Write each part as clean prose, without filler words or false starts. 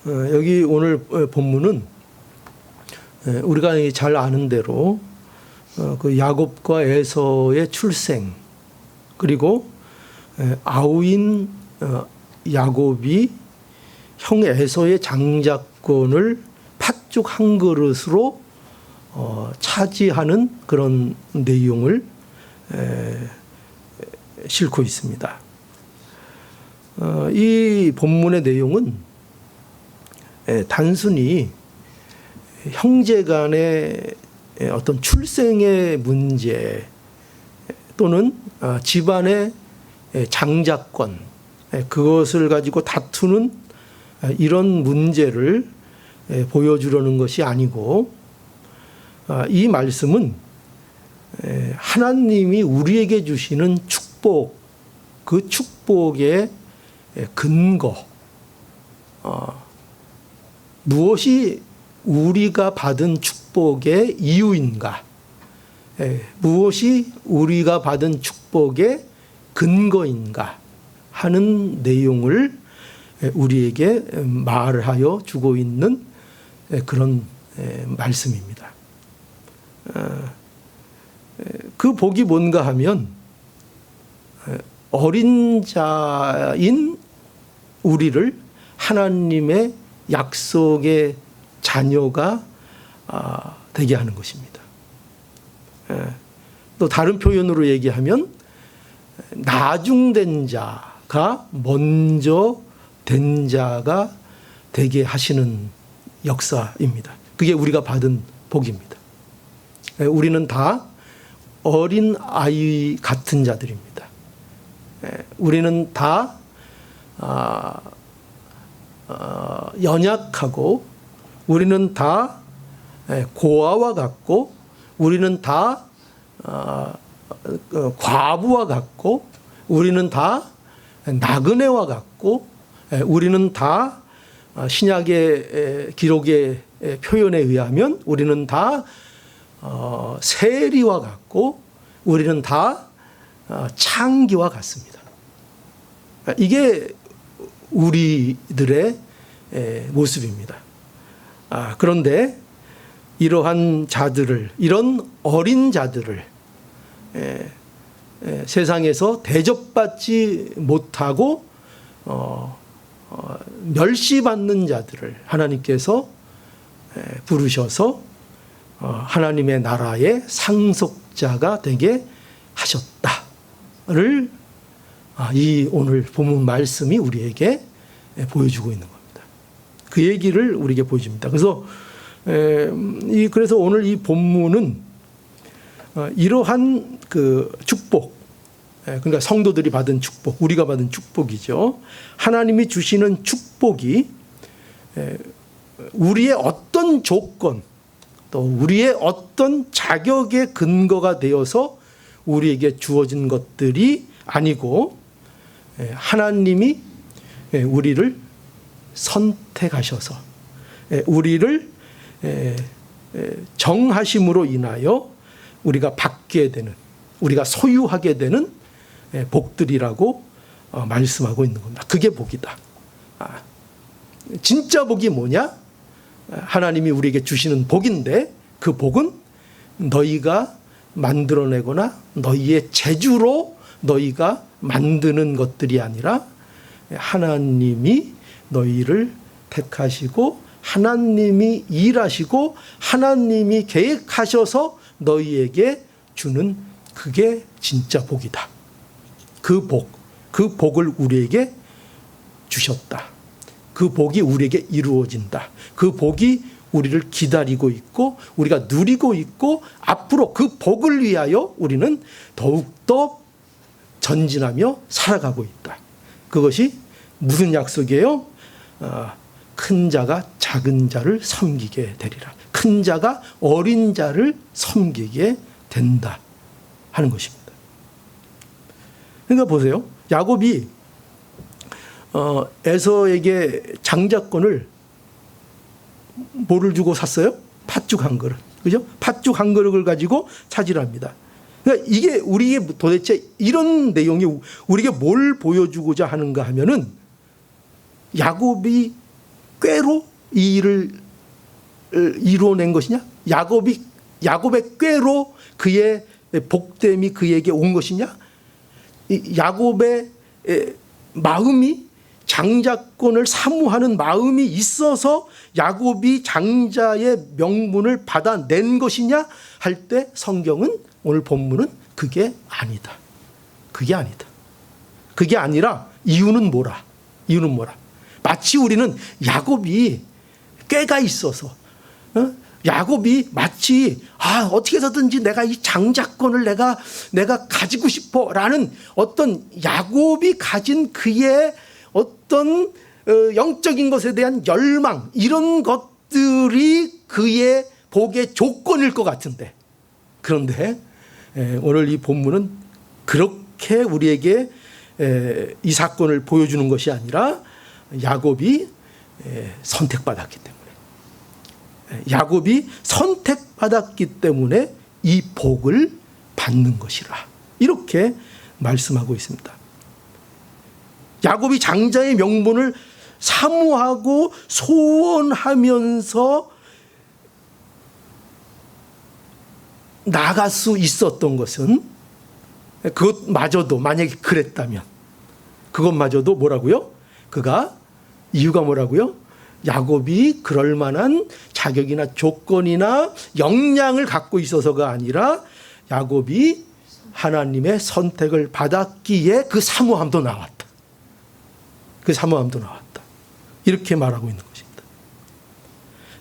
여기 오늘 본문은 우리가 잘 아는 대로 그 야곱과 에서의 출생, 그리고 아우인 야곱이 형 에서의 장자권을 팥죽 한 그릇으로 차지하는 그런 내용을 싣고 있습니다. 이 본문의 내용은 단순히 형제 간의 어떤 출생의 문제 또는 집안의 장자권, 그것을 가지고 다투는 이런 문제를 보여주려는 것이 아니고, 이 말씀은 하나님이 우리에게 주시는 축복, 그 축복의 근거, 무엇이 우리가 받은 축복의 이유인가, 무엇이 우리가 받은 축복의 근거인가 하는 내용을 우리에게 말하여 주고 있는 그런 말씀입니다. 그 복이 뭔가 하면, 어린 자인 우리를 하나님의 약속의 자녀가 되게 하는 것입니다. 또 다른 표현으로 얘기하면 나중된 자가 먼저 된 자가 되게 하시는 역사입니다. 그게 우리가 받은 복입니다. 우리는 다 어린 아이 같은 자들입니다. 우리는 다 연약하고, 우리는 다 고아와 같고, 우리는 다 과부와 같고, 우리는 다 나그네와 같고, 우리는 다 신약의 기록의 표현에 의하면 우리는 다 세리와 같고, 우리는 다 창기와 같습니다. 이게 우리들의 모습입니다. 그런데 이러한 자들을, 이런 어린 자들을 세상에서 대접받지 못하고 멸시받는 자들을 하나님께서 부르셔서 하나님의 나라의 상속자가 되게 하셨다를 이 오늘 본문 말씀이 우리에게 보여주고 있는 겁니다. 그 얘기를 우리에게 보여줍니다. 그래서 오늘 이 본문은 이러한 그 축복, 그러니까 성도들이 받은 축복, 우리가 받은 축복이죠. 하나님이 주시는 축복이 우리의 어떤 조건, 또 우리의 어떤 자격의 근거가 되어서 우리에게 주어진 것들이 아니고, 하나님이 우리를 선택하셔서 우리를 정하심으로 인하여 우리가 받게 되는, 우리가 소유하게 되는 복들이라고 말씀하고 있는 겁니다. 그게 복이다. 진짜 복이 뭐냐? 하나님이 우리에게 주시는 복인데, 그 복은 너희가 만들어내거나 너희의 재주로 너희가 만드는 것들이 아니라 하나님이 너희를 택하시고 하나님이 일하시고 하나님이 계획하셔서 너희에게 주는, 그게 진짜 복이다. 그 복을 우리에게 주셨다. 그 복이 우리에게 이루어진다. 그 복이 우리를 기다리고 있고 우리가 누리고 있고, 앞으로 그 복을 위하여 우리는 더욱더 전진하며 살아가고 있다. 그것이 무슨 약속이에요? 큰 자가 작은 자를 섬기게 되리라. 큰 자가 어린 자를 섬기게 된다 하는 것입니다. 그러니까 보세요. 야곱이 에서에게 장자권을 뭐를 주고 샀어요? 팥죽 한 그릇. 그죠? 팥죽 한 그릇을 가지고 차지합니다. 그러니까 이게 우리에게 도대체 이런 내용이 우리에게 뭘 보여주고자 하는가 하면은, 야곱이 꾀로 이 일을 이루어낸 것이냐? 야곱의 꾀로 그의 복됨이 그에게 온 것이냐? 야곱의 마음이 장자권을 사모하는 마음이 있어서 야곱이 장자의 명분을 받아낸 것이냐 할 때 성경은 오늘 본문은 그게 아니다. 그게 아니다. 그게 아니라 이유는 뭐라? 이유는 뭐라? 마치 우리는 야곱이 꾀가 있어서 야곱이 마치 어떻게 해서든지 내가 이 장자권을 내가 가지고 싶어라는 어떤 야곱이 가진 그의 어떤 영적인 것에 대한 열망 이런 것들이 그의 복의 조건일 것 같은데 그런데 오늘 이 본문은 그렇게 우리에게 이 사건을 보여주는 것이 아니라 야곱이 선택받았기 때문에 야곱이 선택받았기 때문에 이 복을 받는 것이라 이렇게 말씀하고 있습니다. 야곱이 장자의 명분을 사모하고 소원하면서 나갈 수 있었던 것은 그것마저도 만약에 그랬다면 그것마저도 뭐라고요? 이유가 뭐라고요? 야곱이 그럴 만한 자격이나 조건이나 역량을 갖고 있어서가 아니라 야곱이 하나님의 선택을 받았기에 그 사모함도 나왔다. 그 사모함도 나왔다. 이렇게 말하고 있는 것입니다.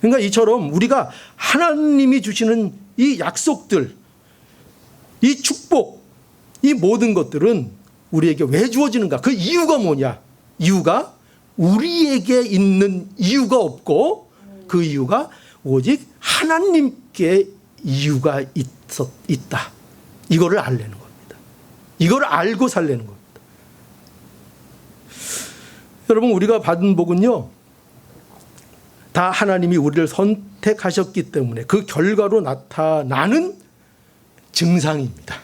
그러니까 이처럼 우리가 하나님이 주시는 이 약속들, 이 축복, 이 모든 것들은 우리에게 왜 주어지는가? 그 이유가 뭐냐? 이유가 우리에게 있는 이유가 없고 그 이유가 오직 하나님께 이유가 있다. 이거를 알려는 겁니다. 이걸 알고 살려는 겁니다. 여러분 우리가 받은 복은요. 다 하나님이 우리를 선택하셨기 때문에 그 결과로 나타나는 증상입니다.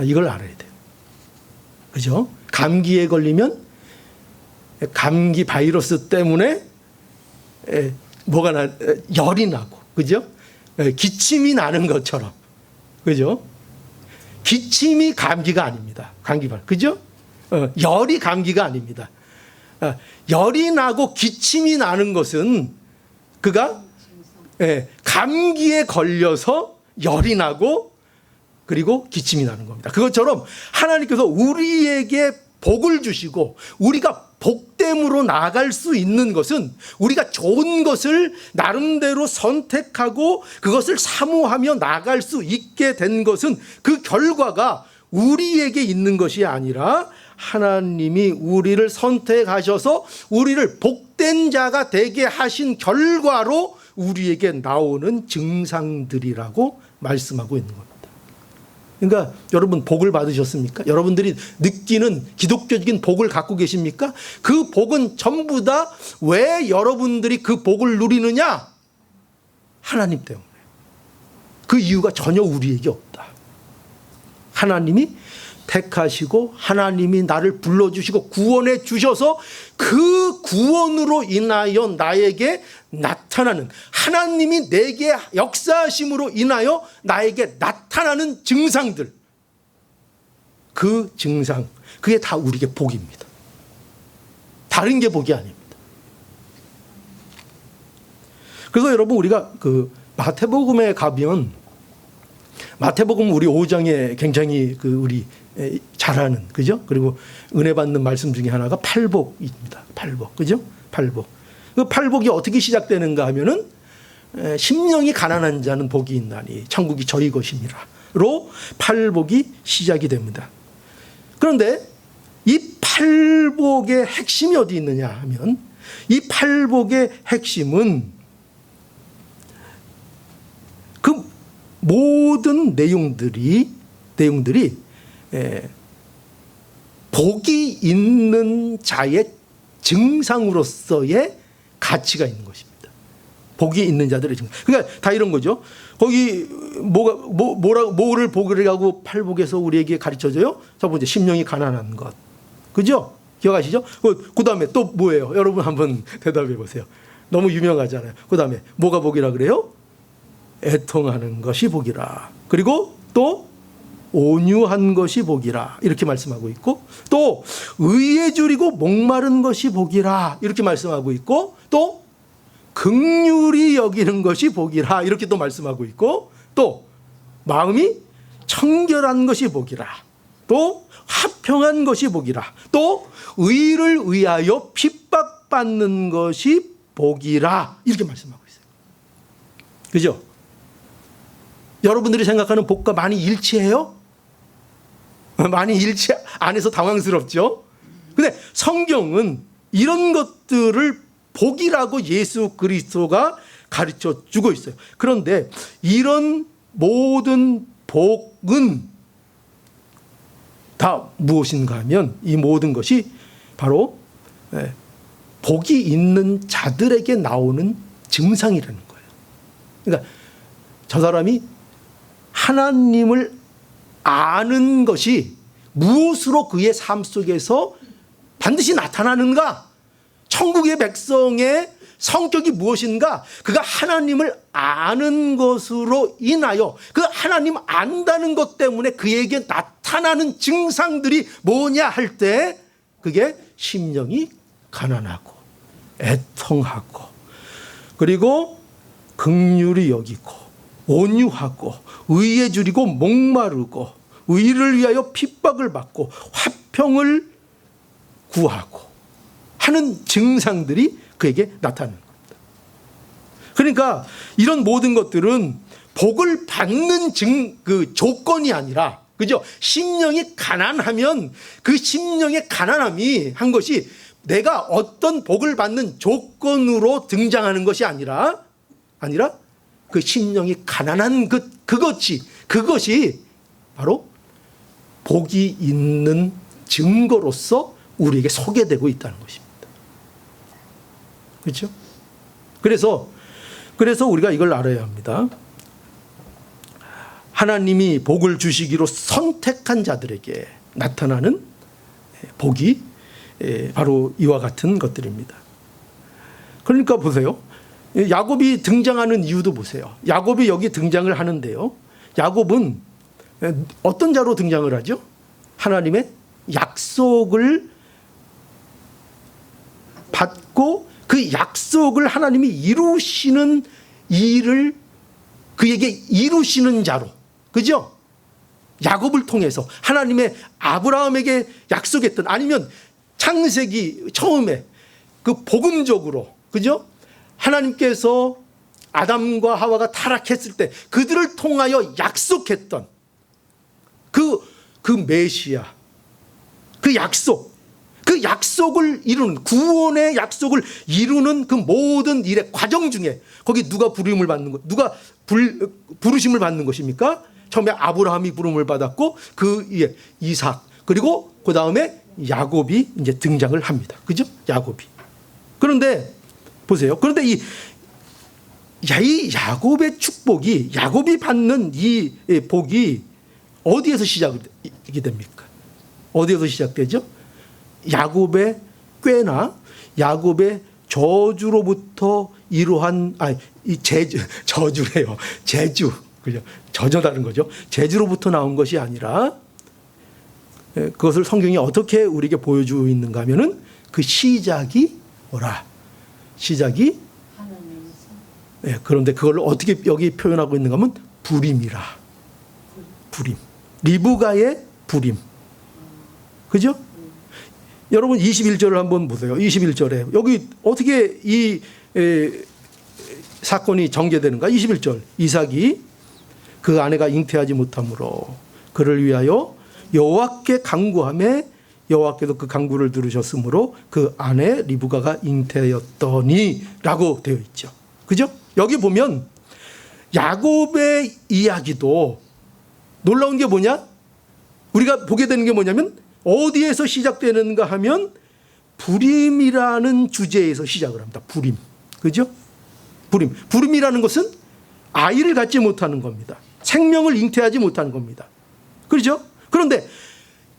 이걸 알아야 돼요. 그죠? 감기에 걸리면 감기 바이러스 때문에 열이 나고, 그죠? 기침이 나는 것처럼, 그죠? 기침이 감기가 아닙니다. 그죠? 열이 감기가 아닙니다. 열이 나고 기침이 나는 것은 그가 감기에 걸려서 열이 나고 그리고 기침이 나는 겁니다. 그것처럼 하나님께서 우리에게 복을 주시고 우리가 복됨으로 나아갈 수 있는 것은 우리가 좋은 것을 나름대로 선택하고 그것을 사모하며 나아갈 수 있게 된 것은 그 결과가 우리에게 있는 것이 아니라 하나님이 우리를 선택하셔서 우리를 복된 자가 되게 하신 결과로 우리에게 나오는 증상들이라고 말씀하고 있는 겁니다. 그러니까 여러분 복을 받으셨습니까? 여러분들이 느끼는 기독교적인 복을 갖고 계십니까? 그 복은 전부 다 왜 여러분들이 그 복을 누리느냐? 하나님 때문에. 그 이유가 전혀 우리에게 없다. 하나님이 택하시고 하나님이 나를 불러주시고 구원해 주셔서 그 구원으로 인하여 나에게 나타나는 하나님이 내게 역사하심으로 인하여 나에게 나타나는 증상들, 그 증상, 그게 다 우리에게 복입니다. 다른 게 복이 아닙니다. 그래서 여러분 우리가 그 마태복음에 가면 마태복음 우리 5장에 굉장히 우리 잘 아는, 그죠? 그리고 은혜 받는 말씀 중에 하나가 팔복입니다. 팔복, 그죠? 팔복. 그 팔복이 어떻게 시작되는가 하면은 심령이 가난한 자는 복이 있나니 천국이 저희 것임이라로 팔복이 시작이 됩니다. 그런데 이 팔복의 핵심이 어디 있느냐 하면 이 팔복의 핵심은 그 모든 내용들이 복이 있는 자의 증상으로서의 가치가 있는 것입니다. 복이 있는 자들의 증상. 그러니까 다 이런 거죠. 거기 뭐를 복이라고 팔복에서 우리에게 가르쳐줘요? 첫 번째 심령이 가난한 것, 그죠? 기억하시죠? 그 다음에 또 뭐예요? 여러분 한번 대답해 보세요. 너무 유명하잖아요. 그 다음에 뭐가 복이라 그래요? 애통하는 것이 복이라. 그리고 또 온유한 것이 복이라 이렇게 말씀하고 있고, 또 의에 줄이고 목마른 것이 복이라 이렇게 말씀하고 있고, 또 긍휼히 여기는 것이 복이라 이렇게 또 말씀하고 있고, 또 마음이 청결한 것이 복이라, 또 화평한 것이 복이라, 또 의를 위하여 핍박받는 것이 복이라 이렇게 말씀하고 있어요. 그죠? 여러분들이 생각하는 복과 많이 일치해요? 많이 일치 안 해서 당황스럽죠? 근데 성경은 이런 것들을 복이라고 예수 그리스도가 가르쳐 주고 있어요. 그런데 이런 모든 복은 다 무엇인가 하면 이 모든 것이 바로 복이 있는 자들에게 나오는 증상이라는 거예요. 그러니까 저 사람이 하나님을 아는 것이 무엇으로 그의 삶 속에서 반드시 나타나는가? 천국의 백성의 성격이 무엇인가? 그가 하나님을 아는 것으로 인하여 그 하나님 안다는 것 때문에 그에게 나타나는 증상들이 뭐냐 할 때 그게 심령이 가난하고 애통하고 그리고 긍휼히 여기고 온유하고 의에 줄이고 목마르고 의를 위하여 핍박을 받고 화평을 구하고 하는 증상들이 그에게 나타나는 겁니다. 그러니까 이런 모든 것들은 복을 받는 그 조건이 아니라, 그죠? 심령이 가난하면 그 심령의 가난함이 한 것이 내가 어떤 복을 받는 조건으로 등장하는 것이 아니라 그 심령이 가난한 그것이 바로 복이 있는 증거로서 우리에게 소개되고 있다는 것입니다. 그렇죠? 그래서 우리가 이걸 알아야 합니다. 하나님이 복을 주시기로 선택한 자들에게 나타나는 복이 바로 이와 같은 것들입니다. 그러니까 보세요. 야곱이 등장하는 이유도 보세요. 야곱이 여기 등장을 하는데요. 야곱은 어떤 자로 등장을 하죠? 하나님의 약속을 받고 그 약속을 하나님이 이루시는 일을 그에게 이루시는 자로, 그죠? 야곱을 통해서 하나님의 아브라함에게 약속했던, 아니면 창세기 처음에 그 복음적으로, 그죠? 하나님께서 아담과 하와가 타락했을 때 그들을 통하여 약속했던 그 메시아, 그 약속을 이루는, 구원의 약속을 이루는 그 모든 일의 과정 중에 거기 누가 부름을 받는 것, 누가 부르심을 받는 것입니까? 처음에 아브라함이 부름을 받았고 그 위에 이삭, 그리고 그 다음에 야곱이 이제 등장을 합니다. 그죠? 야곱이. 그런데 보세요. 그런데 이 야곱의 축복이, 야곱이 받는 이 복이 어디에서 시작이 됩니까? 어디에서 시작되죠? 야곱의 꾀나 야곱의 저주로부터 이러한, 저주래요. 제주. 그죠? 저주다는 거죠. 제주로부터 나온 것이 아니라, 그것을 성경이 어떻게 우리에게 보여주고 있는가 하면은 그 시작이 뭐라? 시작이 하나님이죠. 그런데 그걸 어떻게 여기 표현하고 있는가 하면 불임이라. 불임. 리브가의 불임. 그죠? 여러분 21절을 한번 보세요. 21절에 여기 어떻게 이 사건이 전개되는가? 21절. 이삭이 그 아내가 잉태하지 못함으로 그를 위하여 여호와께 간구하매 여호와께도 그 간구를 들으셨으므로 그 아내 리브가가 잉태였더니 라고 되어 있죠. 그죠? 여기 보면 야곱의 이야기도 놀라운 게 뭐냐? 우리가 보게 되는 게 뭐냐면 어디에서 시작되는가 하면 불임이라는 주제에서 시작을 합니다. 불임. 그죠? 불임. 불임이라는 것은 아이를 갖지 못하는 겁니다. 생명을 잉태하지 못하는 겁니다. 그렇죠? 그런데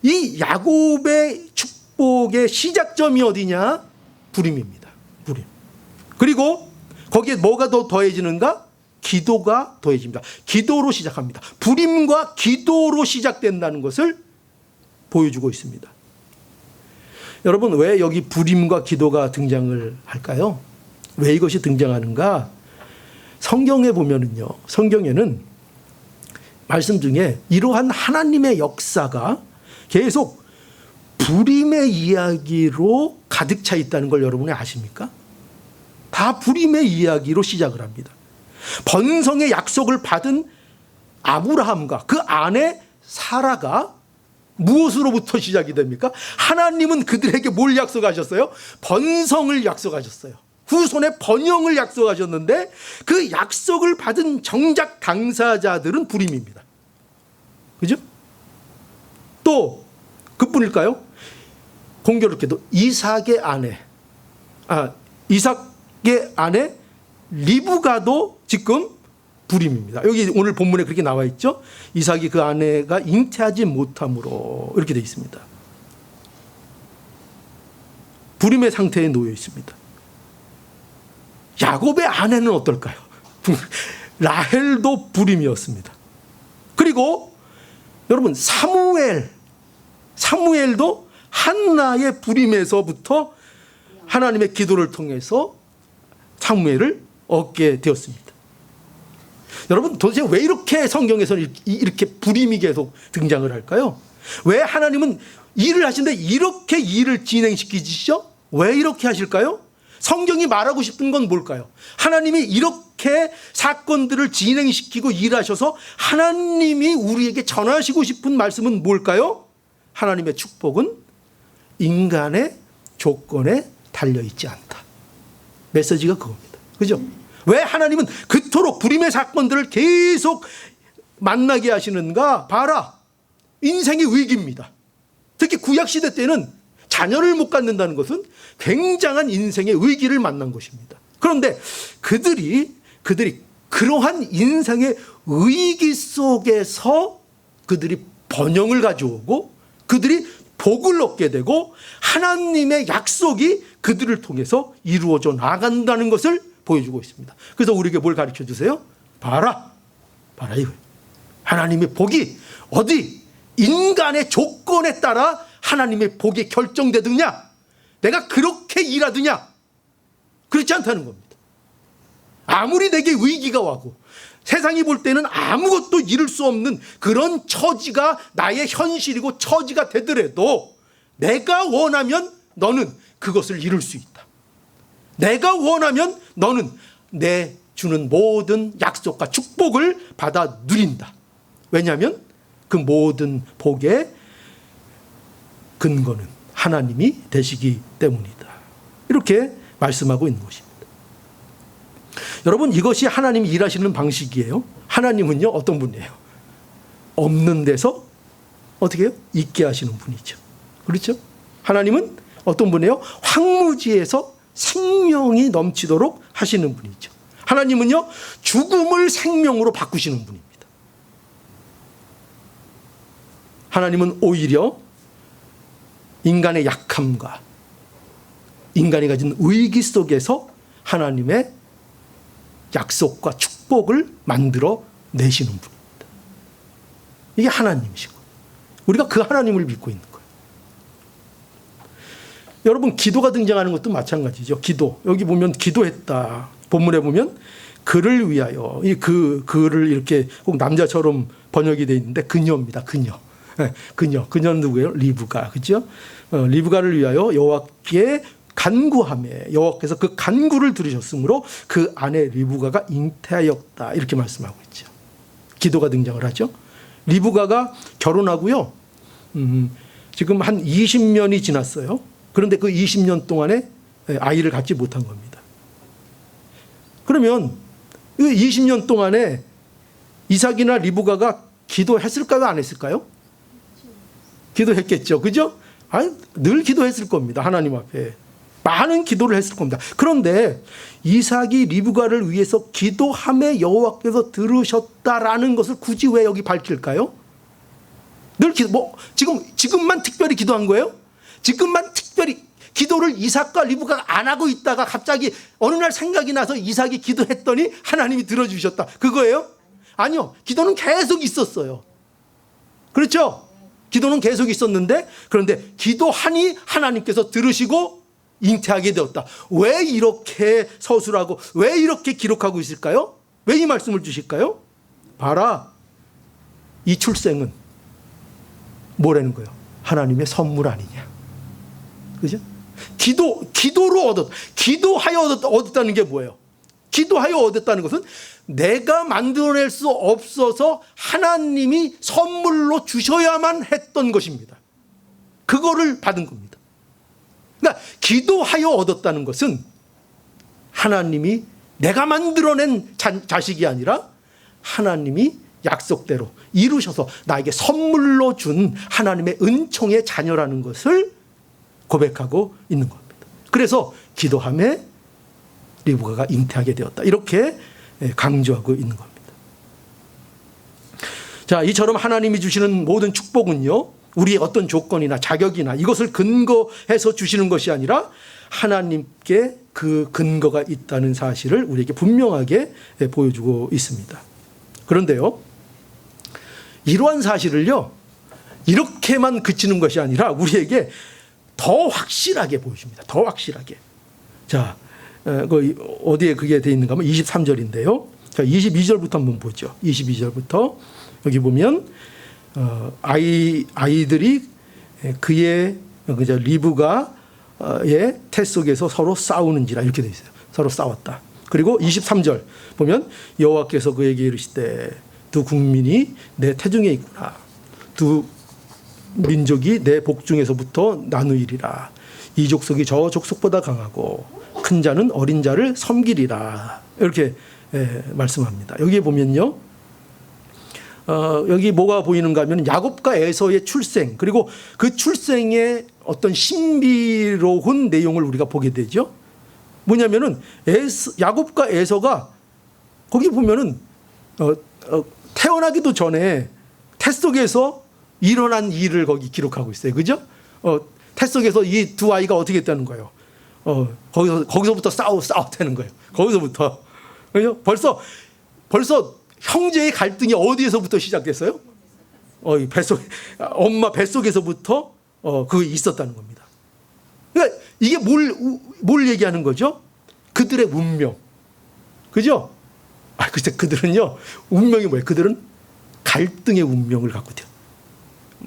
이 야곱의 축복의 시작점이 어디냐? 불임입니다. 불임. 그리고 거기에 뭐가 더 더해지는가? 기도가 더해집니다. 기도로 시작합니다. 불임과 기도로 시작된다는 것을 보여주고 있습니다. 여러분, 왜 여기 불임과 기도가 등장을 할까요? 왜 이것이 등장하는가? 성경에 보면은요, 성경에는 말씀 중에 이러한 하나님의 역사가 계속 불임의 이야기로 가득 차 있다는 걸 여러분이 아십니까? 다 불임의 이야기로 시작을 합니다. 번성의 약속을 받은 아브라함과 그 아내 사라가 무엇으로부터 시작이 됩니까? 하나님은 그들에게 뭘 약속하셨어요? 번성을 약속하셨어요. 후손의 번영을 약속하셨는데 그 약속을 받은 정작 당사자들은 불임입니다. 그죠? 또 그뿐일까요? 공교롭게도 이삭의 아내 리브가도 지금 불임입니다. 여기 오늘 본문에 그렇게 나와 있죠. 이삭이 그 아내가 잉태하지 못함으로 이렇게 되어 있습니다. 불임의 상태에 놓여 있습니다. 야곱의 아내는 어떨까요? 라헬도 불임이었습니다. 그리고 여러분 사무엘도 한나의 불임에서부터 하나님의 기도를 통해서 사무엘을 얻게 되었습니다. 여러분, 도대체 왜 이렇게 성경에서는 이렇게 불임이 계속 등장을 할까요? 왜 하나님은 일을 하시는데 이렇게 일을 진행시키시죠? 왜 이렇게 하실까요? 성경이 말하고 싶은 건 뭘까요? 하나님이 이렇게 사건들을 진행시키고 일하셔서 하나님이 우리에게 전하시고 싶은 말씀은 뭘까요? 하나님의 축복은 인간의 조건에 달려있지 않다. 메시지가 그겁니다. 그죠? 왜 하나님은 그토록 불임의 사건들을 계속 만나게 하시는가? 봐라. 인생의 위기입니다. 특히 구약시대 때는 자녀를 못 갖는다는 것은 굉장한 인생의 위기를 만난 것입니다. 그런데 그들이 그러한 인생의 위기 속에서 그들이 번영을 가져오고 그들이 복을 얻게 되고 하나님의 약속이 그들을 통해서 이루어져 나간다는 것을 보여주고 있습니다. 그래서 우리에게 뭘 가르쳐 주세요? 봐라 이거예요. 하나님의 복이 어디 인간의 조건에 따라 하나님의 복이 결정되느냐? 내가 그렇게 일하느냐? 그렇지 않다는 겁니다. 아무리 내게 위기가 와고 세상이 볼 때는 아무것도 이룰 수 없는 그런 처지가 나의 현실이고 처지가 되더라도 내가 원하면 너는 그것을 이룰 수 있다. 내가 원하면 너는 내 주는 모든 약속과 축복을 받아 누린다. 왜냐하면 그 모든 복의 근거는 하나님이 되시기 때문이다. 이렇게 말씀하고 있는 것입니다. 여러분, 이것이 하나님이 일하시는 방식이에요. 하나님은요, 어떤 분이에요? 없는 데서 어떻게 해요? 있게 하시는 분이죠. 그렇죠? 하나님은 어떤 분이에요? 황무지에서 생명이 넘치도록 하시는 분이죠. 하나님은요, 죽음을 생명으로 바꾸시는 분입니다. 하나님은 오히려 인간의 약함과 인간이 가진 위기 속에서 하나님의 약속과 축복을 만들어 내시는 분입니다. 이게 하나님이시고 우리가 그 하나님을 믿고 있는 거예요. 여러분, 기도가 등장하는 것도 마찬가지죠. 기도. 여기 보면 기도했다. 본문에 보면 그를 위하여. 이 그를 이렇게 꼭 남자처럼 번역이 되어 있는데 그녀입니다. 그녀는 누구예요? 리브가. 그렇죠? 리브가를 위하여 여호와께 간구하며 여호와께서 그 간구를 들으셨으므로 그 아내 리브가가 잉태하였다. 이렇게 말씀하고 있죠. 기도가 등장을 하죠. 리브가가 결혼하고요. 지금 한 20년이 지났어요. 그런데 그 20년 동안에 아이를 갖지 못한 겁니다. 그러면 그 20년 동안에 이삭이나 리브가가 기도했을까요? 안 했을까요? 기도했겠죠. 그죠? 늘 기도했을 겁니다. 하나님 앞에. 많은 기도를 했을 겁니다. 그런데 이삭이 리브가를 위해서 기도함에 여호와께서 들으셨다라는 것을 굳이 왜 여기 밝힐까요? 늘 지금만 특별히 기도한 거예요? 지금만 특별히 기도를 이삭과 리브가가 안 하고 있다가 갑자기 어느 날 생각이 나서 이삭이 기도했더니 하나님이 들어주셨다. 그거예요? 아니요. 기도는 계속 있었어요. 그렇죠? 기도는 계속 있었는데, 그런데 기도하니 하나님께서 들으시고 잉태하게 되었다. 왜 이렇게 서술하고 왜 이렇게 기록하고 있을까요? 왜 이 말씀을 주실까요? 봐라, 이 출생은 뭐라는 거예요? 하나님의 선물 아니냐. 그죠? 기도로 기도하여 얻었다는 게 뭐예요? 기도하여 얻었다는 것은 내가 만들어낼 수 없어서 하나님이 선물로 주셔야만 했던 것입니다. 그거를 받은 겁니다. 그러니까 기도하여 얻었다는 것은 하나님이 내가 만들어낸 자식이 아니라 하나님이 약속대로 이루셔서 나에게 선물로 준 하나님의 은총의 자녀라는 것을 고백하고 있는 겁니다. 그래서 기도함에 리브가가 잉태하게 되었다. 이렇게 강조하고 있는 겁니다. 자, 이처럼 하나님이 주시는 모든 축복은요, 우리의 어떤 조건이나 자격이나 이것을 근거해서 주시는 것이 아니라 하나님께 그 근거가 있다는 사실을 우리에게 분명하게 보여주고 있습니다. 그런데요, 이러한 사실을요, 이렇게만 그치는 것이 아니라 우리에게 더 확실하게 보여줍니다. 더 확실하게. 자, 어디에 그게 되어 있는가 하면 23절인데요. 자, 22절부터 한번 보죠. 22절부터 여기 보면 아이들이 그의 리브가의 태 속에서 서로 싸우는지라 이렇게 되어 있어요. 서로 싸웠다. 그리고 23절 보면 여호와께서 그에게 이르시되 두 국민이 내 태중에 있구나. 두 민족이 내 복중에서부터 나누이리라. 이 족속이 저 족속보다 강하고 큰 자는 어린 자를 섬기리라. 이렇게 말씀합니다. 여기에 보면요, 여기 뭐가 보이는가 하면 야곱과 에서의 출생, 그리고 그 출생의 어떤 신비로운 내용을 우리가 보게 되죠. 뭐냐면은 야곱과 에서가 거기 보면은 태어나기도 전에 태 속에서 일어난 일을 거기 기록하고 있어요. 그죠? 태 속에서 이 두 아이가 어떻게 했다는 거예요? 거기서부터 싸웠다는 거예요. 거기서부터. 그죠? 벌써 형제의 갈등이 어디에서부터 시작됐어요? 엄마 뱃속에서부터 그게 있었다는 겁니다. 그러니까 이게 뭘 얘기하는 거죠? 그들의 운명. 그죠? 글쎄, 그들은요, 운명이 뭐예요? 그들은 갈등의 운명을 갖고 있대요.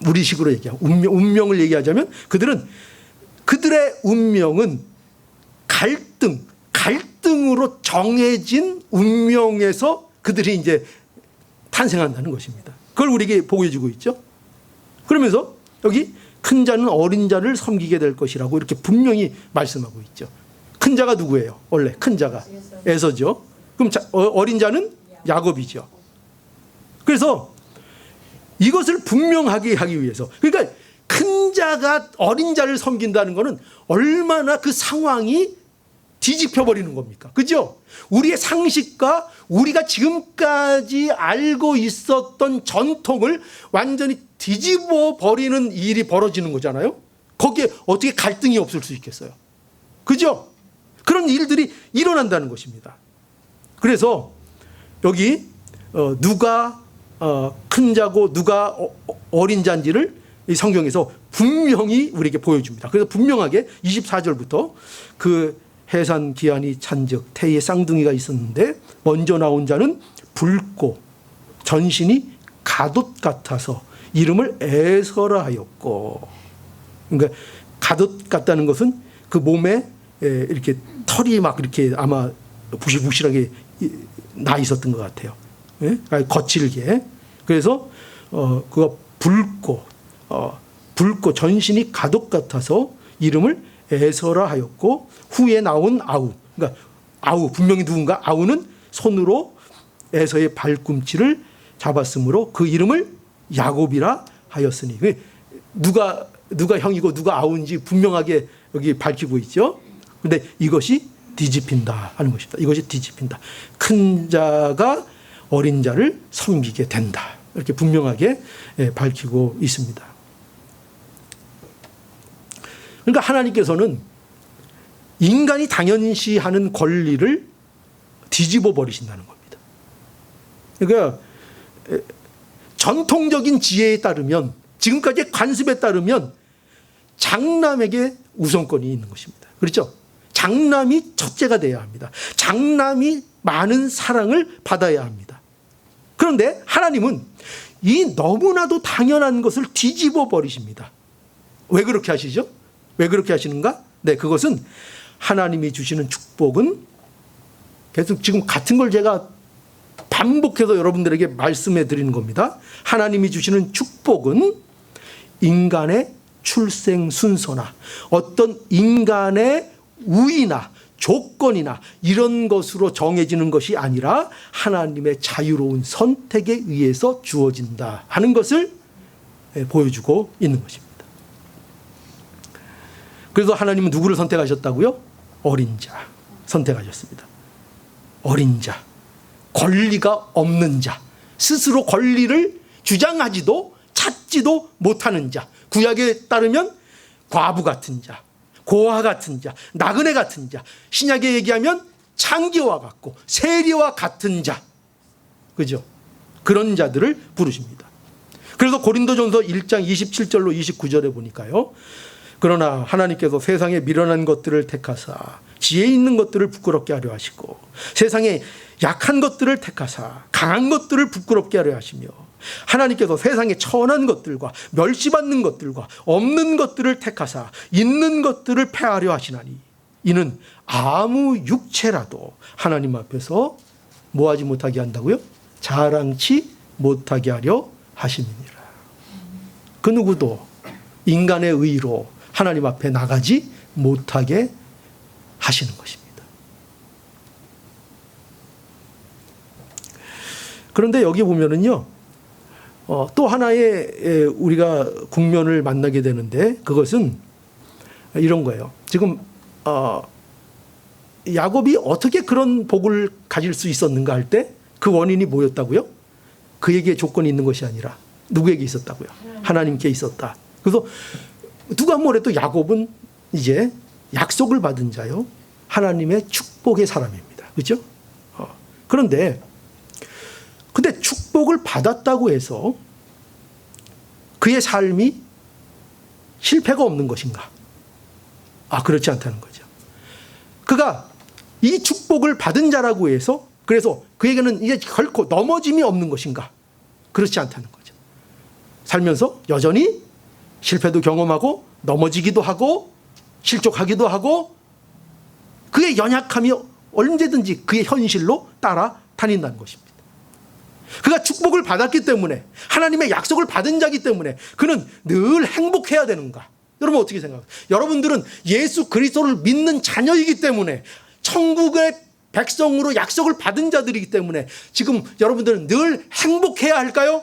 우리식으로 얘기하고, 운명을 얘기하자면 그들의 운명은 갈등으로 정해진 운명에서 그들이 이제 탄생한다는 것입니다. 그걸 우리에게 보여주고 있죠. 그러면서 여기 큰 자는 어린 자를 섬기게 될 것이라고 이렇게 분명히 말씀하고 있죠. 큰 자가 누구예요? 원래 큰 자가 에서죠. 그럼 어린 자는 야곱이죠. 그래서 이것을 분명하게 하기 위해서, 그러니까 큰 자가 어린 자를 섬긴다는 것은 얼마나 그 상황이 뒤집혀 버리는 겁니까? 그죠? 우리의 상식과 우리가 지금까지 알고 있었던 전통을 완전히 뒤집어 버리는 일이 벌어지는 거잖아요. 거기에 어떻게 갈등이 없을 수 있겠어요? 그죠? 그런 일들이 일어난다는 것입니다. 그래서 여기 누가 큰 자고 누가 어린 자인지를 이 성경에서 분명히 우리에게 보여줍니다. 그래서 분명하게 24절부터 그 해산 기한이 찬즉 태의 쌍둥이가 있었는데 먼저 나온 자는 붉고 전신이 갓옷 같아서 이름을 에서라 하였고, 그러니까 갓옷 같다는 것은 그 몸에 이렇게 털이 막 이렇게 아마 부실부실하게 나 있었던 것 같아요. 거칠게. 그래서 그가 붉고 전신이 갓옷 같아서 이름을 에서라 하였고, 후에 나온 아우, 그러니까 아우 분명히 누군가, 아우는 손으로 에서의 발꿈치를 잡았으므로 그 이름을 야곱이라 하였으니, 누가 형이고 누가 아우인지 분명하게 여기 밝히고 있죠. 그런데 이것이 뒤집힌다 하는 것입니다. 이것이 뒤집힌다. 큰 자가 어린 자를 섬기게 된다. 이렇게 분명하게 밝히고 있습니다. 그러니까 하나님께서는 인간이 당연시 하는 권리를 뒤집어 버리신다는 겁니다. 그러니까 전통적인 지혜에 따르면, 지금까지의 관습에 따르면 장남에게 우선권이 있는 것입니다. 그렇죠? 장남이 첫째가 돼야 합니다. 장남이 많은 사랑을 받아야 합니다. 그런데 하나님은 이 너무나도 당연한 것을 뒤집어 버리십니다. 왜 그렇게 하시죠? 왜 그렇게 하시는가? 네, 그것은 하나님이 주시는 축복은, 계속 지금 같은 걸 제가 반복해서 여러분들에게 말씀해 드리는 겁니다. 하나님이 주시는 축복은 인간의 출생 순서나 어떤 인간의 우위나 조건이나 이런 것으로 정해지는 것이 아니라 하나님의 자유로운 선택에 의해서 주어진다 하는 것을 보여주고 있는 것입니다. 그래서 하나님은 누구를 선택하셨다고요? 어린 자 선택하셨습니다. 어린 자, 권리가 없는 자, 스스로 권리를 주장하지도 찾지도 못하는 자, 구약에 따르면 과부 같은 자, 고아 같은 자, 나그네 같은 자, 신약에 얘기하면 창기와 같고 세리와 같은 자, 그죠? 그런 자들을 부르십니다. 그래서 고린도전서 1장 27절로 29절에 보니까요, 그러나 하나님께서 세상에 미련한 것들을 택하사 지혜 있는 것들을 부끄럽게 하려 하시고, 세상에 약한 것들을 택하사 강한 것들을 부끄럽게 하려 하시며, 하나님께서 세상에 천한 것들과 멸시받는 것들과 없는 것들을 택하사 있는 것들을 패하려 하시나니, 이는 아무 육체라도 하나님 앞에서 뭐하지 못하게 한다고요? 자랑치 못하게 하려 하심이니라. 그 누구도 인간의 의로 하나님 앞에 나가지 못하게 하시는 것입니다. 그런데 여기 보면은요, 또 하나의 우리가 국면을 만나게 되는데, 그것은 이런 거예요. 지금 야곱이 어떻게 그런 복을 가질 수 있었는가 할 때 그 원인이 뭐였다고요? 그에게 조건이 있는 것이 아니라 누구에게 있었다고요? 하나님께 있었다. 그래서 누가 뭐래도 야곱은 이제 약속을 받은 자요, 하나님의 축복의 사람입니다. 그렇죠? 그런데 근데 축복을 받았다고 해서 그의 삶이 실패가 없는 것인가? 그렇지 않다는 거죠. 그가 이 축복을 받은 자라고 해서 그래서 그에게는 이제 결코 넘어짐이 없는 것인가? 그렇지 않다는 거죠. 살면서 여전히 실패도 경험하고 넘어지기도 하고 실족하기도 하고, 그의 연약함이 언제든지 그의 현실로 따라다닌다는 것입니다. 그가 축복을 받았기 때문에, 하나님의 약속을 받은 자이기 때문에 그는 늘 행복해야 되는가? 여러분 어떻게 생각하세요? 여러분들은 예수 그리스도를 믿는 자녀이기 때문에, 천국의 백성으로 약속을 받은 자들이기 때문에 지금 여러분들은 늘 행복해야 할까요?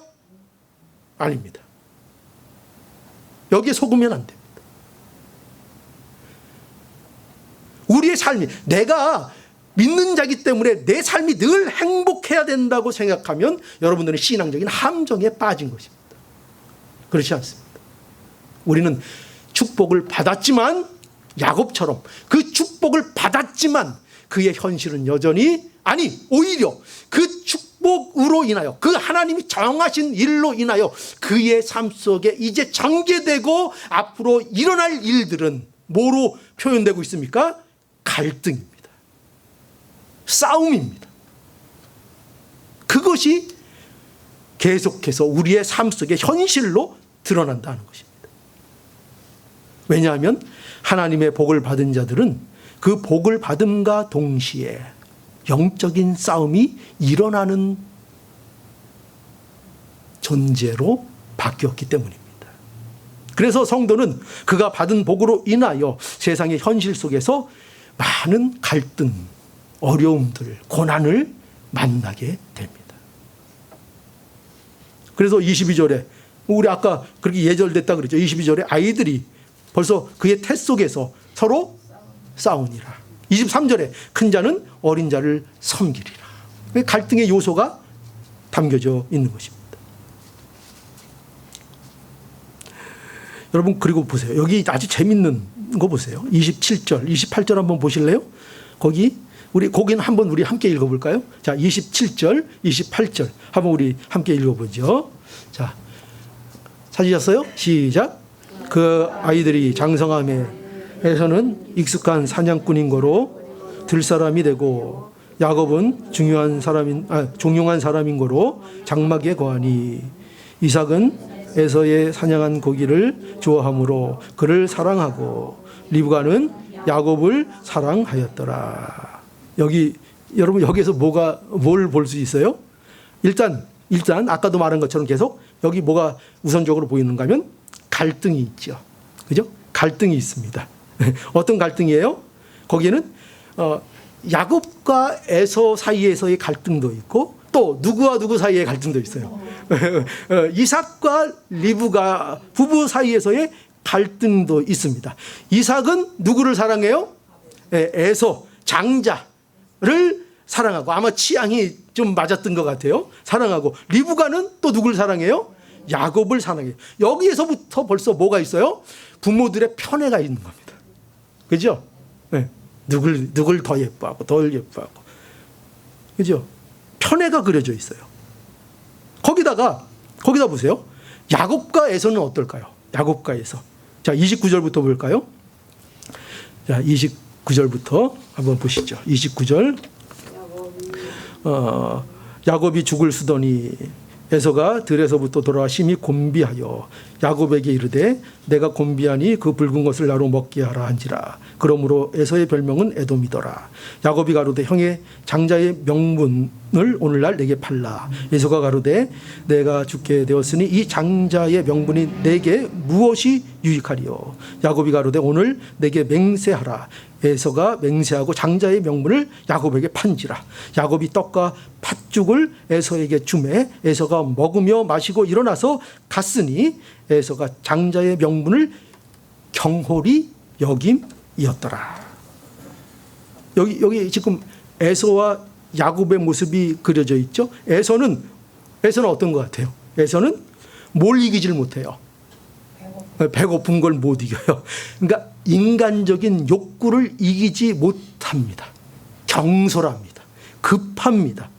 아닙니다. 여기에 속으면 안 됩니다. 우리의 삶이, 내가 믿는 자이기 때문에 내 삶이 늘 행복해야 된다고 생각하면 여러분들은 신앙적인 함정에 빠진 것입니다. 그렇지 않습니다. 우리는 축복을 받았지만, 야곱처럼 그 축복을 받았지만 그의 현실은 여전히, 아니 오히려 그 축복으로 인하여, 그 하나님이 정하신 일로 인하여 그의 삶 속에 이제 전개되고 앞으로 일어날 일들은 뭐로 표현되고 있습니까? 갈등입니다. 싸움입니다. 그것이 계속해서 우리의 삶 속에 현실로 드러난다는 것입니다. 왜냐하면 하나님의 복을 받은 자들은 그 복을 받음과 동시에 영적인 싸움이 일어나는 존재로 바뀌었기 때문입니다. 그래서 성도는 그가 받은 복으로 인하여 세상의 현실 속에서 많은 갈등, 어려움들, 고난을 만나게 됩니다. 그래서 22절에 우리 아까 그렇게 예절됐다 그랬죠. 22절에 아이들이 벌써 그의 태 속에서 서로 싸우니라. 23절에 큰 자는 어린 자를 섬기리라. 갈등의 요소가 담겨져 있는 것입니다. 여러분 그리고 보세요. 여기 아주 재밌는 거 보세요. 27절, 28절 한번 보실래요? 거기는 한번 우리 함께 읽어볼까요? 자, 27절, 28절 한번 우리 함께 읽어보죠. 자, 찾으셨어요? 시작. 그 아이들이 장성함에서는 익숙한 사냥꾼인 거로 들사람이 되고 야곱은 종용한 사람인 거로 장막에 거하니 이삭은 에서의 사냥한 고기를 좋아하므로 그를 사랑하고 리브가는 야곱을 사랑하였더라. 여러분 여기에서 뭘 볼 수 있어요? 일단 아까도 말한 것처럼 계속 여기 뭐가 우선적으로 보이는가 하면 갈등이 있죠. 그죠? 갈등이 있습니다. 어떤 갈등이에요? 거기에는 야곱과 에서 사이에서의 갈등도 있고 또 누구와 누구 사이의 갈등도 있어요. 이삭과 리브가 부부 사이에서의 갈등도 있습니다. 이삭은 누구를 사랑해요? 에서 장자를 사랑하고 아마 취향이 좀 맞았던 것 같아요. 사랑하고 리브가는 또 누구를 사랑해요? 야곱을 사랑해요. 여기에서부터 벌써 뭐가 있어요? 부모들의 편애가 있는 겁니다. 그죠? 네. 누굴 더 예뻐하고 덜 예뻐하고 그죠? 편애가 그려져 있어요. 거기다 보세요. 야곱과 에서는 어떨까요? 야곱과 에서. 자, 29절부터 볼까요? 자, 29절부터 한번 보시죠. 29절. 야곱이 죽을 쓰더니 에서가 들에서부터 돌아와 심히 곤비하여 야곱에게 이르되 내가 곤비하니 그 붉은 것을 나로 먹게 하라 한지라. 그러므로 에서의 별명은 에돔이더라. 야곱이 가로되 형의 장자의 명분을 오늘날 내게 팔라. 에서가 가로되 내가 죽게 되었으니 이 장자의 명분이 내게 무엇이 유익하리요. 야곱이 가로되 오늘 내게 맹세하라. 에서가 맹세하고 장자의 명분을 야곱에게 판지라. 야곱이 떡과 팥죽을 에서에게 주매 에서가 먹으며 마시고 일어나서 갔으니 에서가 장자의 명분을 경홀히 여김이었더라. 여기 지금 에서와 야곱의 모습이 그려져 있죠. 에서는 어떤 것 같아요? 에서는 뭘 이기질 못해요. 배고픈 걸 못 이겨요. 그러니까 인간적인 욕구를 이기지 못합니다. 경솔합니다. 급합니다.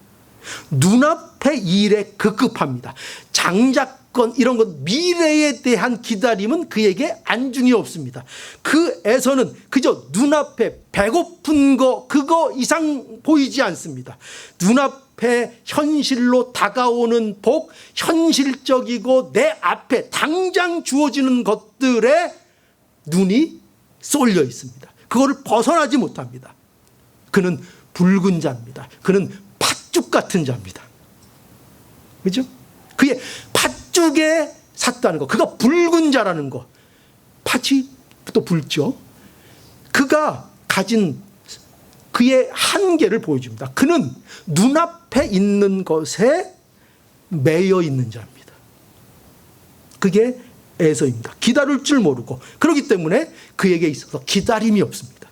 눈앞의 일에 급급합니다. 장자권 이런 것 미래에 대한 기다림은 그에게 안중이 없습니다. 그에서는 그저 눈앞에 배고픈 거 그거 이상 보이지 않습니다. 눈앞에 현실로 다가오는 복, 현실적이고 내 앞에 당장 주어지는 것들에 눈이 쏠려 있습니다. 그거를 벗어나지 못합니다. 그는 붉은 자입니다. 그는 팥죽 같은 자입니다. 그죠? 그의 팥죽에 샀다는 거, 그가 붉은 자라는 거, 팥이 또 붉죠. 그가 가진 그의 한계를 보여줍니다. 그는 눈앞에 있는 것에 매여 있는 자입니다. 그게 에서입니다. 기다릴 줄 모르고 그렇기 때문에 그에게 있어서 기다림이 없습니다.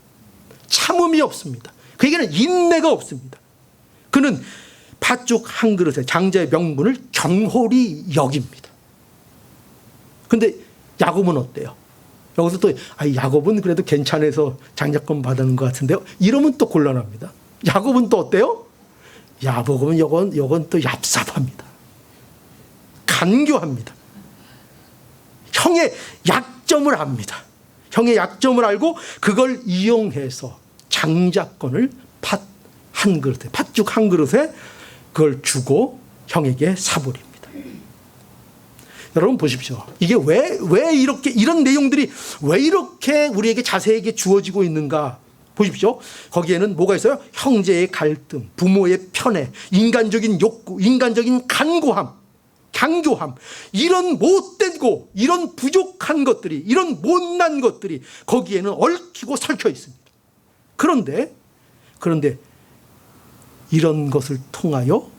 참음이 없습니다. 그에게는 인내가 없습니다. 그는 팥죽 한 그릇에 장자의 명분을 경홀히 여깁니다. 그런데 야곱은 어때요? 여기서 또 야곱은 그래도 괜찮아서 장자권 받은 것 같은데요. 이러면 또 곤란합니다. 야곱은 또 어때요? 야곱은 요건 또 얍삽합니다. 간교합니다. 형의 약점을 압니다. 형의 약점을 알고 그걸 이용해서 장자권을 팥죽 한 그릇에 그걸 주고 형에게 사버립니다. 여러분 보십시오. 이게 왜 이렇게 이런 내용들이 왜 이렇게 우리에게 자세하게 주어지고 있는가 보십시오. 거기에는 뭐가 있어요? 형제의 갈등, 부모의 편애, 인간적인 욕구, 인간적인 간교함, 이런 못되고 이런 부족한 것들이, 이런 못난 것들이 거기에는 얽히고 설켜 있습니다. 그런데 이런 것을 통하여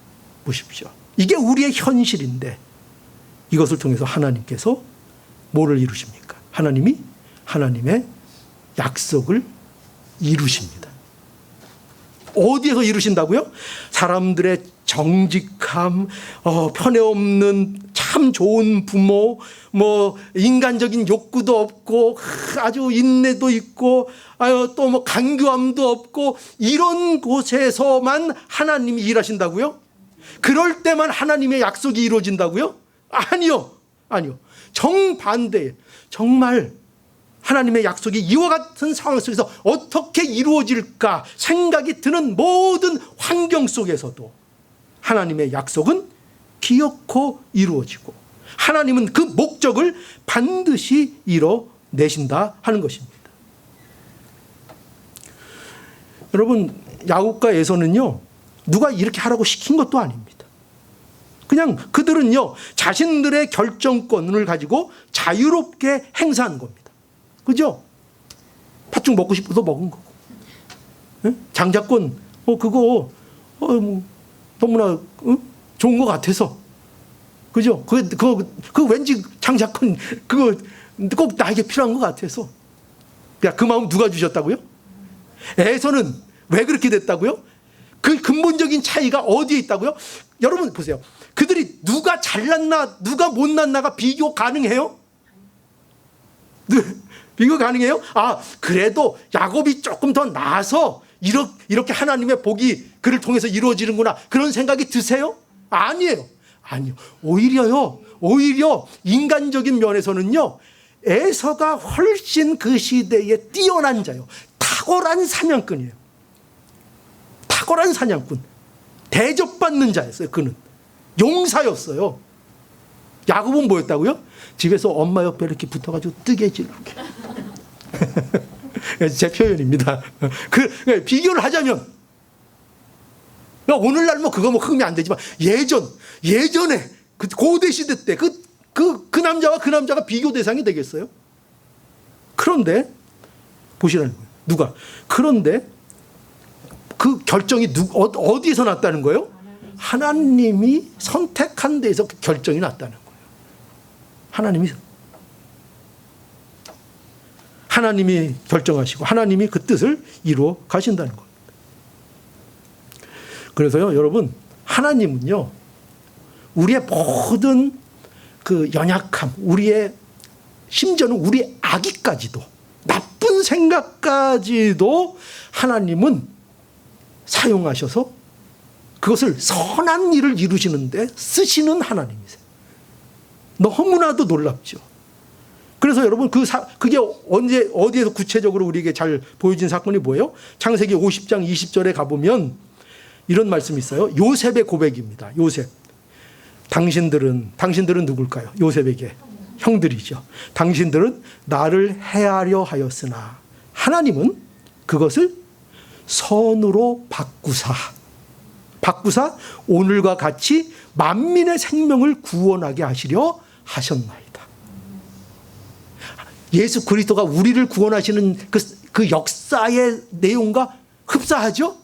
보십시오. 이게 우리의 현실인데 이것을 통해서 하나님께서 뭐를 이루십니까? 하나님이 하나님의 약속을 이루십니다. 어디에서 이루신다고요? 사람들의 정직함, 편에 없는 참 좋은 부모, 뭐 인간적인 욕구도 없고 아주 인내도 있고 또 뭐 간교함도 없고 이런 곳에서만 하나님이 일하신다고요? 그럴 때만 하나님의 약속이 이루어진다고요? 아니요. 정반대에 정말 하나님의 약속이 이와 같은 상황 속에서 어떻게 이루어질까 생각이 드는 모든 환경 속에서도 하나님의 약속은 기어코 이루어지고 하나님은 그 목적을 반드시 이뤄내신다 하는 것입니다. 여러분, 야곱과 에서는요, 누가 이렇게 하라고 시킨 것도 아닙니다. 그냥 그들은요, 자신들의 결정권을 가지고 자유롭게 행사한 겁니다. 그죠? 팥죽 먹고 싶어서 먹은 거고. 네? 장자권, 그거, 뭐, 너무나, 좋은 것 같아서. 그죠? 그 왠지 장자권, 그거 꼭 나에게 필요한 것 같아서. 야, 그 마음 누가 주셨다고요? 에서는 왜 그렇게 됐다고요? 그 근본적인 차이가 어디에 있다고요? 여러분 보세요. 그들이 누가 잘났나, 누가 못났나가 비교 가능해요? 비교 가능해요? 그래도 야곱이 조금 더 나아서 이렇게 하나님의 복이 그를 통해서 이루어지는구나. 그런 생각이 드세요? 아니에요. 오히려 인간적인 면에서는요, 에서가 훨씬 그 시대에 뛰어난 자요. 탁월한 사냥꾼이에요. 탁월한 사냥꾼. 대접받는 자였어요. 그는. 용사였어요. 야곱은 뭐였다고요? 집에서 엄마 옆에 이렇게 붙어가지고 뜨개질 이렇게. 제 표현입니다. 비교를 하자면, 오늘날 그거 흠이 안 되지만 예전에 그 고대 시대 때 그 남자와 그 남자가 비교 대상이 되겠어요? 그런데 보시라는 거예요. 누가? 그런데 그 결정이 어디에서 났다는 거예요? 하나님이 선택한 데에서 그 결정이 났다는 거예요. 하나님이 결정하시고 하나님이 그 뜻을 이루어 가신다는 겁니다. 그래서요, 여러분, 하나님은요, 우리의 모든 그 연약함, 심지어는 우리의 악의까지도, 나쁜 생각까지도 하나님은 사용하셔서 그것을 선한 일을 이루시는데 쓰시는 하나님이세요. 너무나도 놀랍죠. 그래서 여러분, 그게 어디에서 구체적으로 우리에게 잘 보여진 사건이 뭐예요? 창세기 50장 20절에 가보면 이런 말씀이 있어요. 요셉의 고백입니다. 요셉. 당신들은 누굴까요? 요셉에게 형들이죠. 당신들은 나를 해하려 하였으나 하나님은 그것을 선으로 바꾸사 오늘과 같이 만민의 생명을 구원하게 하시려 하셨나이다. 예수 그리스도가 우리를 구원하시는 그 역사의 내용과 흡사하죠?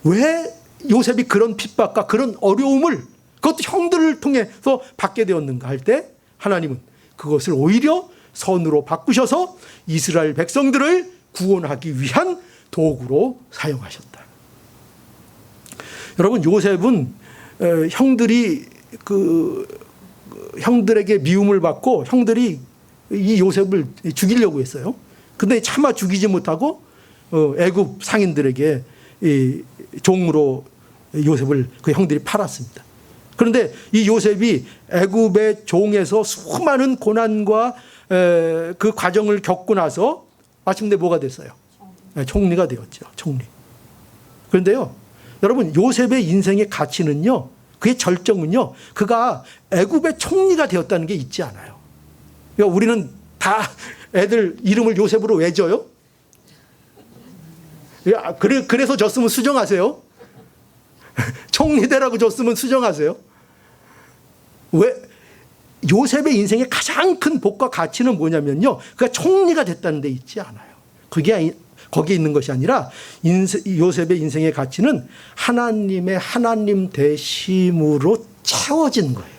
왜 요셉이 그런 핍박과 그런 어려움을 그것도 형들을 통해서 받게 되었는가 할 때 하나님은 그것을 오히려 선으로 바꾸셔서 이스라엘 백성들을 구원하기 위한 도구로 사용하셨다. 여러분, 요셉은 형들에게 미움을 받고 형들이 이 요셉을 죽이려고 했어요. 근데 차마 죽이지 못하고 애굽 상인들에게 종으로 요셉을 그 형들이 팔았습니다. 그런데 이 요셉이 애굽의 종에서 수많은 고난과 그 과정을 겪고 나서 마침내 뭐가 됐어요? 총리가 되었죠. 총리. 그런데요, 여러분, 요셉의 인생의 가치는요, 그의 절정은요, 그가 애굽의 총리가 되었다는 게 있지 않아요. 그러니까 우리는 다 애들 이름을 요셉으로 왜 져요? 그래서 줬으면 수정하세요. 총리 되라고 줬으면 수정하세요. 왜? 요셉의 인생의 가장 큰 복과 가치는 뭐냐면요, 그가 총리가 됐다는 데 있지 않아요. 그게 거기에 있는 것이 아니라 요셉의 인생의 가치는 하나님의 하나님 되심으로 채워진 거예요.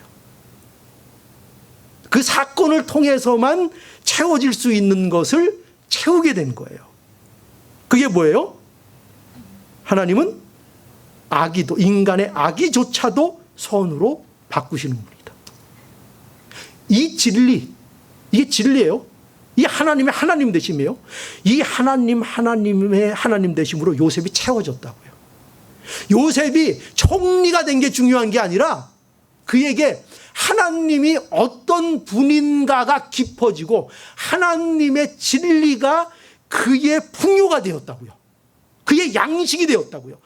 그 사건을 통해서만 채워질 수 있는 것을 채우게 된 거예요. 그게 뭐예요? 하나님은 악의도, 인간의 악의조차도 선으로 바꾸시는 분이다. 이 진리, 이게 진리예요. 이 하나님의 하나님 되심이에요. 이 하나님의 하나님 되심으로 요셉이 채워졌다고요. 요셉이 총리가 된 게 중요한 게 아니라 그에게 하나님이 어떤 분인가가 깊어지고 하나님의 진리가 그의 풍요가 되었다고요. 그의 양식이 되었다고요.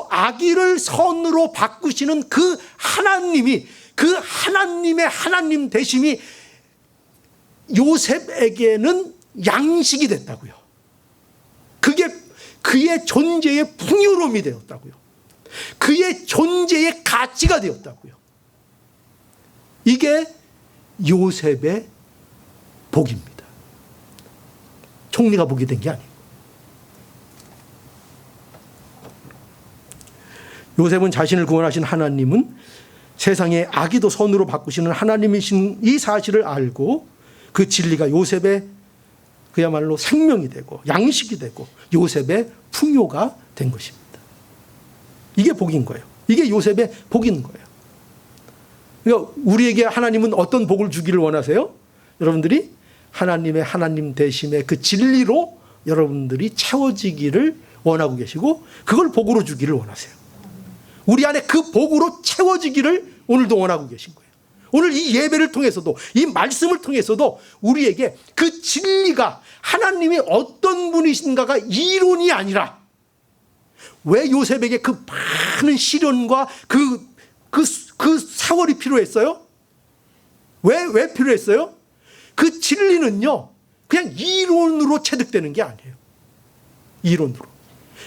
악의를 선으로 바꾸시는 그 하나님이, 그 하나님의 하나님 되심이 요셉에게는 양식이 됐다고요. 그게 그의 존재의 풍요로움이 되었다고요. 그의 존재의 가치가 되었다고요. 이게 요셉의 복입니다. 총리가 복이 된 게 아니에요. 요셉은 자신을 구원하신 하나님은 세상의 악의도 선으로 바꾸시는 하나님이신 이 사실을 알고 그 진리가 요셉의 그야말로 생명이 되고 양식이 되고 요셉의 풍요가 된 것입니다. 이게 복인 거예요. 이게 요셉의 복인 거예요. 그러니까 우리에게 하나님은 어떤 복을 주기를 원하세요? 여러분들이 하나님의 하나님 되심의 그 진리로 여러분들이 채워지기를 원하고 계시고 그걸 복으로 주기를 원하세요. 우리 안에 그 복으로 채워지기를 오늘도 원하고 계신 거예요. 오늘 이 예배를 통해서도 이 말씀을 통해서도 우리에게 그 진리가 하나님이 어떤 분이신가가 이론이 아니라 왜 요셉에게 그 많은 시련과 그 세월이 필요했어요? 왜 필요했어요? 그 진리는요 그냥 이론으로 체득되는 게 아니에요. 이론으로.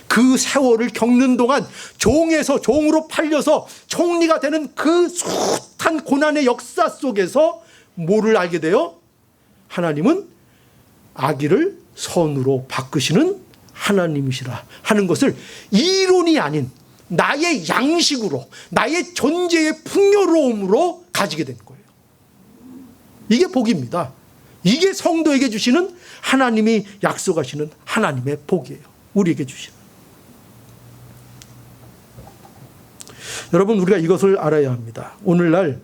그 세월을 겪는 동안 종에서 종으로 팔려서 총리가 되는 그 숱한 고난의 역사 속에서 뭐를 알게 돼요? 하나님은 악의를 선으로 바꾸시는 하나님이시라 하는 것을 이론이 아닌 나의 양식으로, 나의 존재의 풍요로움으로 가지게 된 거예요. 이게 복입니다. 이게 성도에게 주시는 하나님이 약속하시는 하나님의 복이에요. 우리에게 주시는. 여러분, 우리가 이것을 알아야 합니다. 오늘날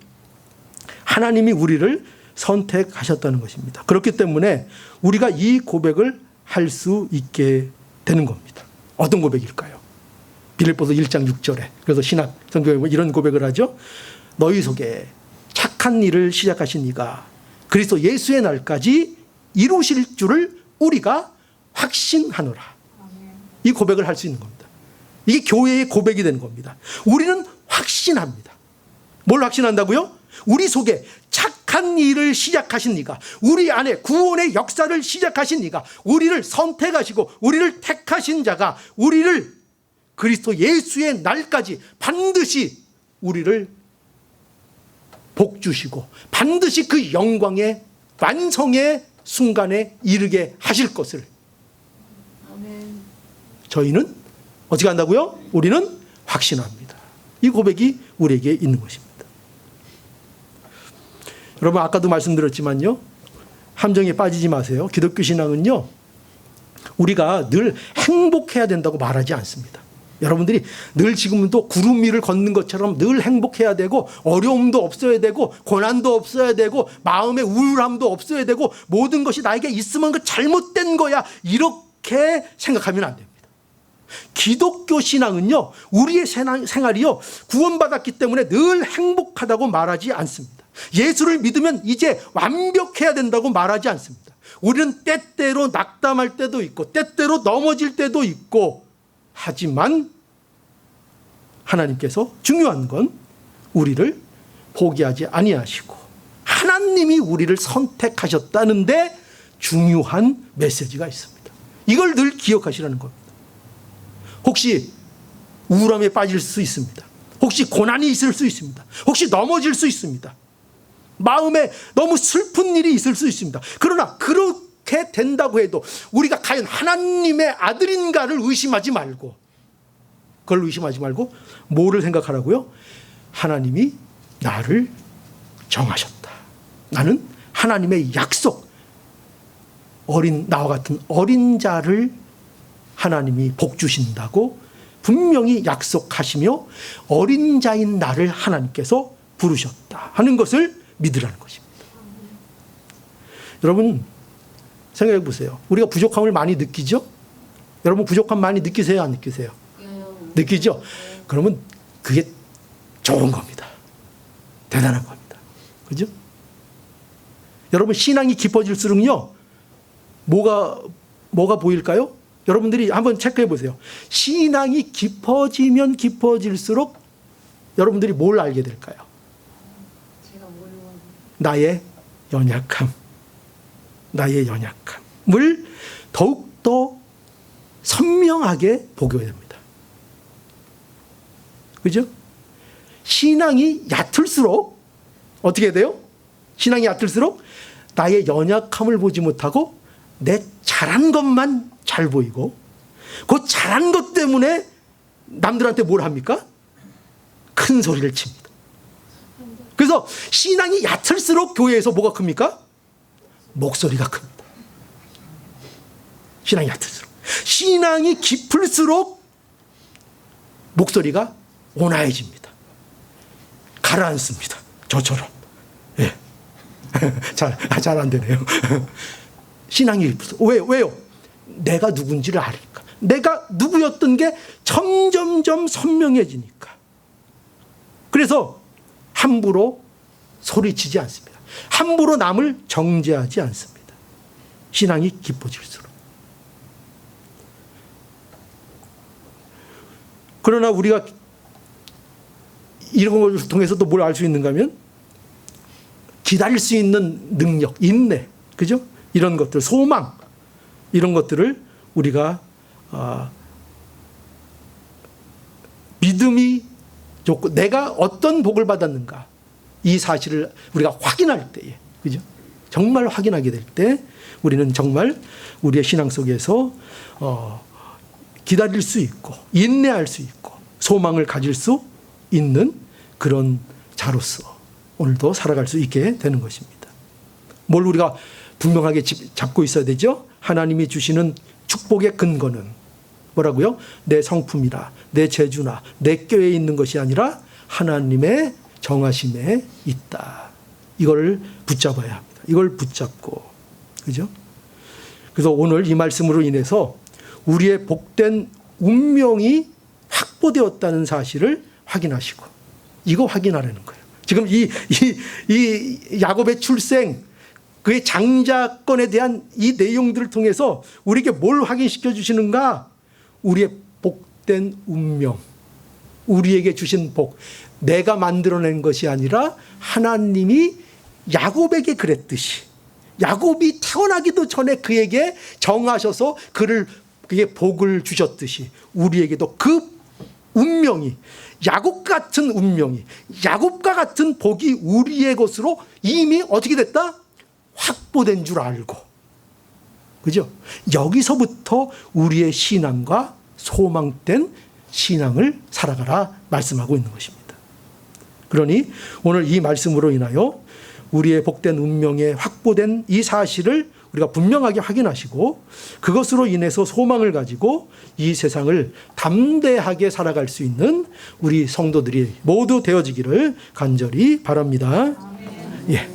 하나님이 우리를 선택하셨다는 것입니다. 그렇기 때문에 우리가 이 고백을 할 수 있게 되는 겁니다. 어떤 고백일까요? 빌립보서 1장 6절에 그래서 신학 성경에 이런 고백을 하죠. 너희 속에 착한 일을 시작하신 이가 그리스도 예수의 날까지 이루실 줄을 우리가 확신하노라. 이 고백을 할 수 있는 겁니다. 이게 교회의 고백이 되는 겁니다. 우리는 확신합니다. 뭘 확신한다고요? 우리 속에 착한 일을 시작하신 이가, 우리 안에 구원의 역사를 시작하신 이가, 우리를 선택하시고 우리를 택하신 자가 우리를 그리스도 예수의 날까지 반드시 우리를 복 주시고 반드시 그 영광의 완성의 순간에 이르게 하실 것을 저희는 어떻게 한다고요? 우리는 확신합니다. 이 고백이 우리에게 있는 것입니다. 여러분, 아까도 말씀드렸지만요, 함정에 빠지지 마세요. 기독교 신앙은요, 우리가 늘 행복해야 된다고 말하지 않습니다. 여러분들이 늘 지금도 구름 위를 걷는 것처럼 늘 행복해야 되고 어려움도 없어야 되고 고난도 없어야 되고 마음의 우울함도 없어야 되고 모든 것이 나에게 있으면 그 잘못된 거야, 이렇게 생각하면 안 됩니다. 기독교 신앙은요, 우리의 생활이요, 구원받았기 때문에 늘 행복하다고 말하지 않습니다. 예수를 믿으면 이제 완벽해야 된다고 말하지 않습니다. 우리는 때때로 낙담할 때도 있고 때때로 넘어질 때도 있고, 하지만 하나님께서 중요한 건 우리를 포기하지 아니하시고 하나님이 우리를 선택하셨다는데 중요한 메시지가 있습니다. 이걸 늘 기억하시라는 겁니다. 혹시 우울함에 빠질 수 있습니다. 혹시 고난이 있을 수 있습니다. 혹시 넘어질 수 있습니다. 마음에 너무 슬픈 일이 있을 수 있습니다. 그러나 그렇게 된다고 해도 우리가 과연 하나님의 아들인가를 의심하지 말고, 그걸 의심하지 말고 뭐를 생각하라고요? 하나님이 나를 정하셨다. 나는 하나님의 약속, 나와 같은 어린 자를 하나님이 복 주신다고 분명히 약속하시며 어린 자인 나를 하나님께서 부르셨다 하는 것을 믿으라는 것입니다. 여러분 생각해 보세요. 우리가 부족함을 많이 느끼죠? 여러분 부족함 많이 느끼세요? 안 느끼세요? 느끼죠? 그러면 그게 좋은 겁니다. 대단한 겁니다. 그죠? 여러분 신앙이 깊어질수록요 뭐가 보일까요? 여러분들이 한번 체크해 보세요. 신앙이 깊어지면 깊어질수록 여러분들이 뭘 알게 될까요? 나의 연약함. 나의 연약함을 더욱더 선명하게 보게 됩니다. 그죠? 신앙이 얕을수록 어떻게 돼요? 신앙이 얕을수록 나의 연약함을 보지 못하고 내 잘한 것만 잘 보이고 그 잘한 것 때문에 남들한테 뭘 합니까? 큰 소리를 칩니다. 그래서 신앙이 얕을수록 교회에서 뭐가 큽니까? 목소리가 큽니다. 신앙이 얕을수록. 신앙이 깊을수록 목소리가 온화해집니다. 가라앉습니다. 저처럼. 예. 잘 안 되네요. 신앙이 깊을수록. 왜요? 내가 누군지를 아니까. 내가 누구였던 게 점점점 선명해지니까. 그래서 함부로 소리치지 않습니다. 함부로 남을 정죄하지 않습니다. 신앙이 깊어질수록. 그러나 우리가 이런 걸 통해서 또 뭘 알 수 있는가 하면 기다릴 수 있는 능력, 인내, 그죠? 이런 것들, 소망, 이런 것들을 우리가 믿음이 좋고 내가 어떤 복을 받았는가 이 사실을 우리가 확인할 때에, 그죠? 정말 확인하게 될 때 우리는 정말 우리의 신앙 속에서 기다릴 수 있고 인내할 수 있고 소망을 가질 수 있는 그런 자로서 오늘도 살아갈 수 있게 되는 것입니다. 뭘 우리가 분명하게 잡고 있어야 되죠? 하나님이 주시는 축복의 근거는 뭐라고요? 내 성품이라 내 재주나 내 꾀에 있는 것이 아니라 하나님의 정하심에 있다. 이걸 붙잡아야 합니다. 이걸 붙잡고, 그죠? 그래서 오늘 이 말씀으로 인해서 우리의 복된 운명이 확보되었다는 사실을 확인하시고, 이거 확인하라는 거예요. 지금 이 야곱의 출생, 그의 장자권에 대한 이 내용들을 통해서 우리에게 뭘 확인시켜 주시는가? 우리의 복된 운명, 우리에게 주신 복, 내가 만들어낸 것이 아니라 하나님이 야곱에게 그랬듯이, 야곱이 태어나기도 전에 그에게 정하셔서 그에게 복을 주셨듯이 우리에게도 그 운명이, 야곱 같은 운명이, 야곱과 같은 복이 우리의 것으로 이미 어떻게 됐다? 확보된 줄 알고, 그죠? 여기서부터 우리의 신앙과 소망된 신앙을 살아가라 말씀하고 있는 것입니다. 그러니 오늘 이 말씀으로 인하여 우리의 복된 운명에 확보된 이 사실을 우리가 분명하게 확인하시고 그것으로 인해서 소망을 가지고 이 세상을 담대하게 살아갈 수 있는 우리 성도들이 모두 되어지기를 간절히 바랍니다. 예.